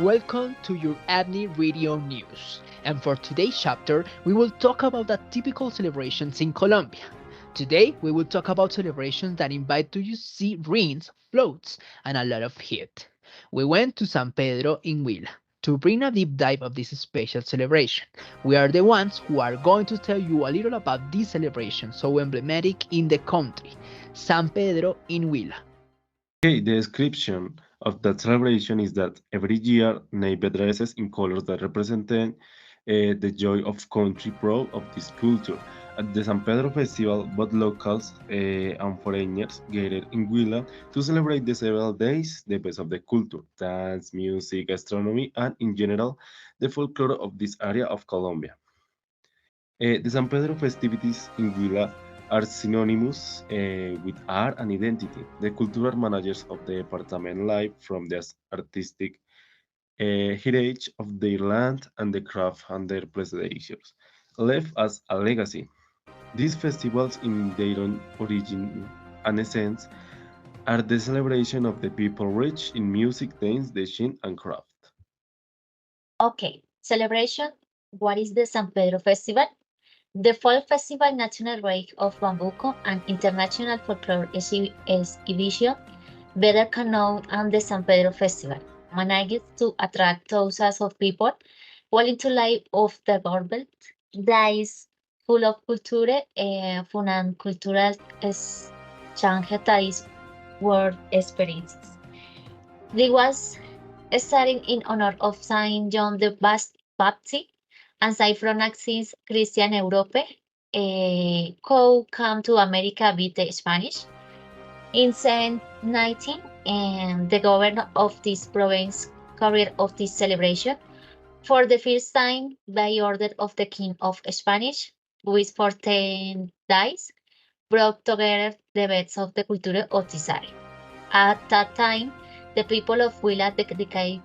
Welcome to your ABNI Radio News. And for today's chapter, we will talk about the typical celebrations in Colombia. Today, we will talk about celebrations that invite to you see rains, floats, and a lot of heat. We went to San Pedro in Huila to bring a deep dive of this special celebration. We are the ones who are going to tell you a little about this celebration so emblematic in the country, San Pedro in Huila. Okay, the description of that celebration is that every year neighbor dresses in colors that represent the joy of country proud of this culture. At the San Pedro Festival, both locals and foreigners gather in Huila to celebrate the several days, the best of the culture, dance, music, gastronomy, and in general, the folklore of this area of Colombia. The San Pedro festivities in Huila are synonymous with art and identity. The cultural managers of the department live from the artistic heritage of their land and the craft and their predecessors, left as a legacy. These festivals, in their own origin and essence, are the celebration of the people rich in music, dance, dancing, and craft. Okay, celebration. What is the San Pedro Festival? The Folk Festival National Rake of Bambuco and International Folklore Exhibition, better known as the San Pedro Festival, managed to attract thousands of people willing to live off the government. That is full of culture, fun and cultural exchange that is world experiences. This was starting in honor of Saint John the Baptist and Saint Francis Christian Europe, who came to America with the Spanish. In 1719, and the governor of this province carried of this celebration for the first time by order of the King of Spanish, which for 10 days brought together the best of the culture of this area. At that time, the people of Huila dedicated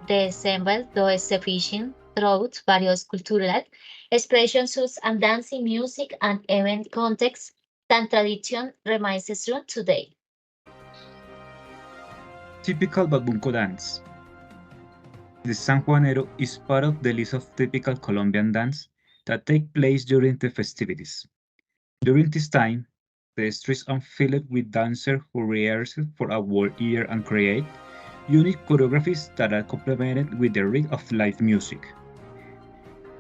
themselves to exhibition throughout various cultural expressions such as dancing, music, and event contexts that tradition remains true today. Typical Babunco dance. The San Juanero is part of the list of typical Colombian dance that take place during the festivities. During this time, the streets are filled with dancers who rehearse for a whole year and create unique choreographies that are complemented with the rhythm of live music.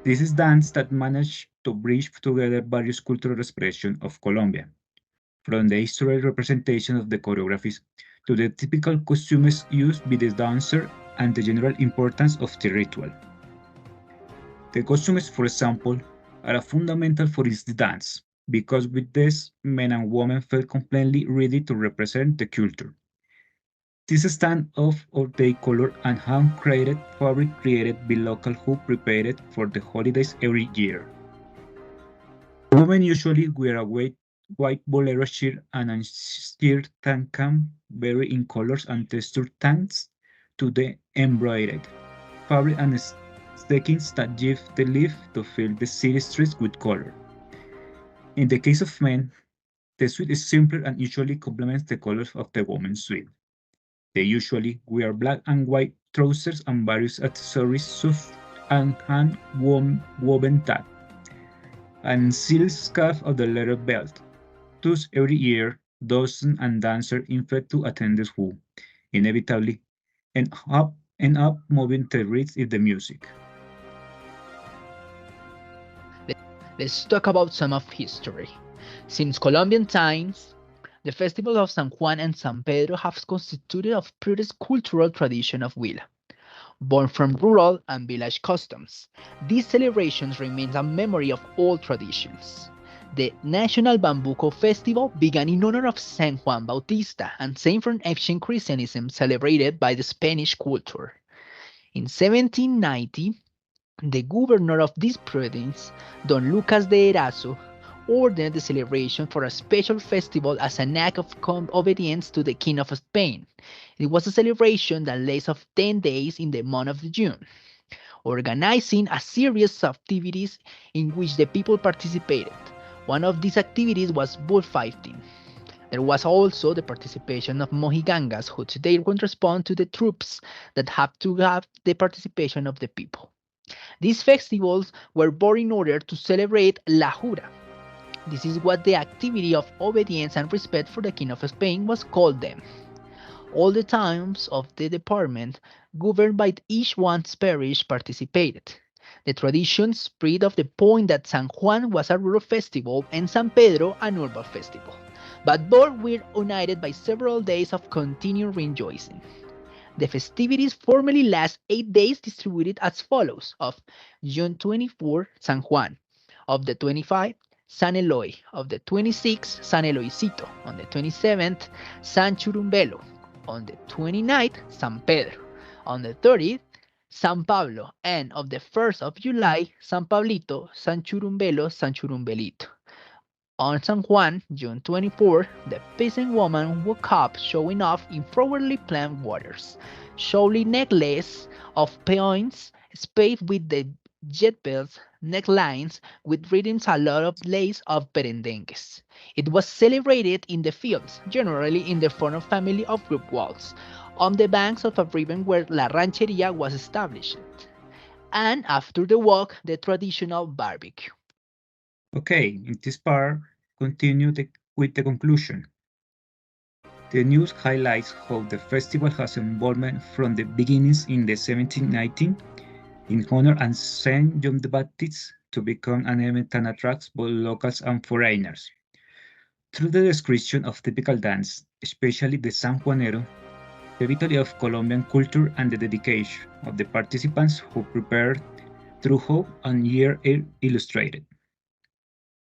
This is dance that managed to bridge together various cultural expressions of Colombia, from the historical representation of the choreographies to the typical costumes used by the dancer and the general importance of the ritual. The costumes, for example, are fundamental for this dance because with this, men and women felt completely ready to represent the culture. This stand off of their color and hand-created fabric created by local who prepared for the holidays every year. Women usually wear a white bolero shirt and a skirt that can vary in colors and texture thanks to the embroidered fabric and stockings that give the leaf to fill the city streets with color. In the case of men, the suit is simpler and usually complements the colors of the woman's suit. They usually wear black and white trousers and various accessories such and hand-woven tag and silk scarf of the leather belt. Thus, every year, dozens and dancers infect to attendants who, inevitably, end up moving the rhythm of the music. Let's talk about some of history. Since Colombian times, the festivals of San Juan and San Pedro have constituted of purest cultural tradition of Huila. Born from rural and village customs, these celebrations remain a memory of old traditions. The National Bambuco Festival began in honor of San Juan Bautista and saint from ancient Christianism celebrated by the Spanish culture. In 1790, the governor of this province, Don Lucas de Erazo, ordered the celebration for a special festival as an act of obedience to the King of Spain. It was a celebration that lasts of 10 days in the month of June, organizing a series of activities in which the people participated. One of these activities was bullfighting. There was also the participation of Mojigangas, who today correspond to the troops that have to have the participation of the people. These festivals were born in order to celebrate La Jura. This is what the activity of obedience and respect for the King of Spain was called then. All the towns of the department, governed by each one's parish, participated. The tradition spread of the point that San Juan was a rural festival and San Pedro an urban festival, but both were united by several days of continued rejoicing. The festivities formally last 8 days distributed as follows of June 24, San Juan, of the 25th, San Eloy, of the 26th, San Eloycito, on the 27th, San Churumbelo, on the 29th, San Pedro, on the 30th, San Pablo, and of the 1st of July, San Pablito, San Churumbelo, San Churumbelito. On San Juan, June 24, the peasant woman woke up showing off in flowery planned waters, showing necklace of peons, spade with the jet belts, necklines with rhythms a lot of lace of perendengues. It was celebrated in the fields, generally in the front of family of group walls, on the banks of a river where La Rancheria was established, and after the walk, the traditional barbecue. Okay, in this part, with the conclusion. The news highlights how the festival has involvement from the beginnings in the 1719 in honor of Saint John the Baptist to become an event that attracts both locals and foreigners. Through the description of typical dance, especially the San Juanero, the vitality of Colombian culture and the dedication of the participants who prepared through hope and year illustrated.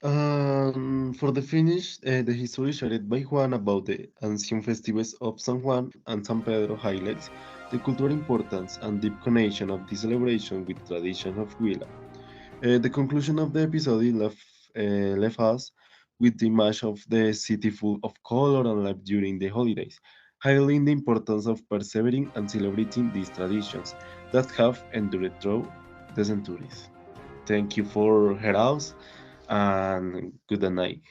For the finish, the history shared by Juan about the ancient festivals of San Juan and San Pedro highlights the cultural importance and deep connection of this celebration with tradition of Huila. The conclusion of the episode left us with the image of the city full of color and life during the holidays, highlighting the importance of persevering and celebrating these traditions that have endured through the centuries. Thank you for her house and good night.